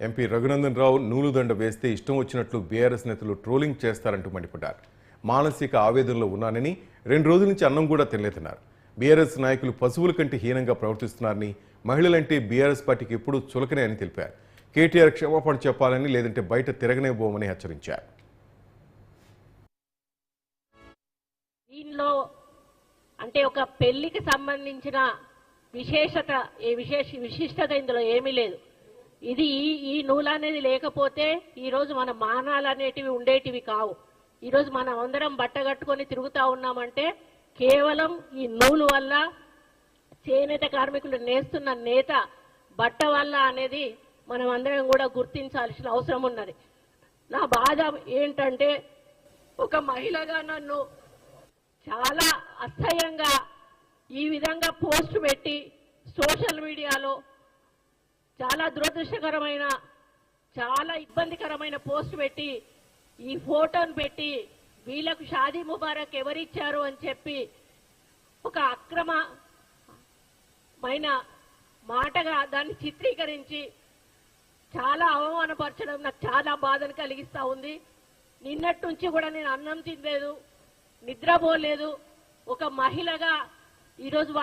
MP Raghunandan Rao నూలుదండ వేస్తే ఇష్టం వచ్చినట్లు బీఆర్ఎస్ నేతలు ట్రోలింగ్ చేస్తారంటూ మండిపడ్డారు. మానసిక ఆవేదనలో ఉన్నానని 2 రోజుల నుంచి అన్నం కూడా తినలేదన్నారు. బీఆర్ఎస్ నాయకులు పశువుల కంటే హీనంగా ప్రవర్తిస్తున్నారని, మహిళలంటే బీఆర్ఎస్ పార్టీకి ఎప్పుడూ చులకనే అని తెలిపారు. కేటీఆర్ క్షమాపణ చెప్పాలని, లేదంటే బయట తిరగనేబోమని హెచ్చరించారు. దీనిలో అంటే ఒక పెళ్లికి సంబంధించిన విశిష్టత ఇందులో ఏమీ లేదు. ఇది ఈ నూలు అనేది లేకపోతే ఈరోజు మన మానాలు అనేటివి ఉండేటివి కావు. ఈరోజు మనం అందరం బట్టగట్టుకొని తిరుగుతూ ఉన్నామంటే కేవలం ఈ నూలు వల్ల, చేనేత కార్మికులు నేస్తున్న నేత బట్ట వల్ల అనేది మనం అందరం కూడా గుర్తించాల్సిన అవసరం ఉన్నది. నా బాధ ఏంటంటే, ఒక మహిళగా నన్ను చాలా అసహ్యంగా ఈ విధంగా పోస్ట్ పెట్టి సోషల్ మీడియాలో చాలా దురదృష్టకరమైన, చాలా ఇబ్బందికరమైన పోస్ట్ పెట్టి, ఈ ఫోటోను పెట్టి వీళ్ళకు షాదీ ముబారక్ ఎవరిచ్చారు అని చెప్పి ఒక అక్రమమైన మాటగా దాన్ని చిత్రీకరించి చాలా అవమానపరచడం నాకు చాలా బాధను కలిగిస్తూ ఉంది. నిన్నటి నుంచి కూడా నేను అన్నం తినలేదు, నిద్రపోలేదు. ఒక మహిళగా ఈరోజు వాళ్ళు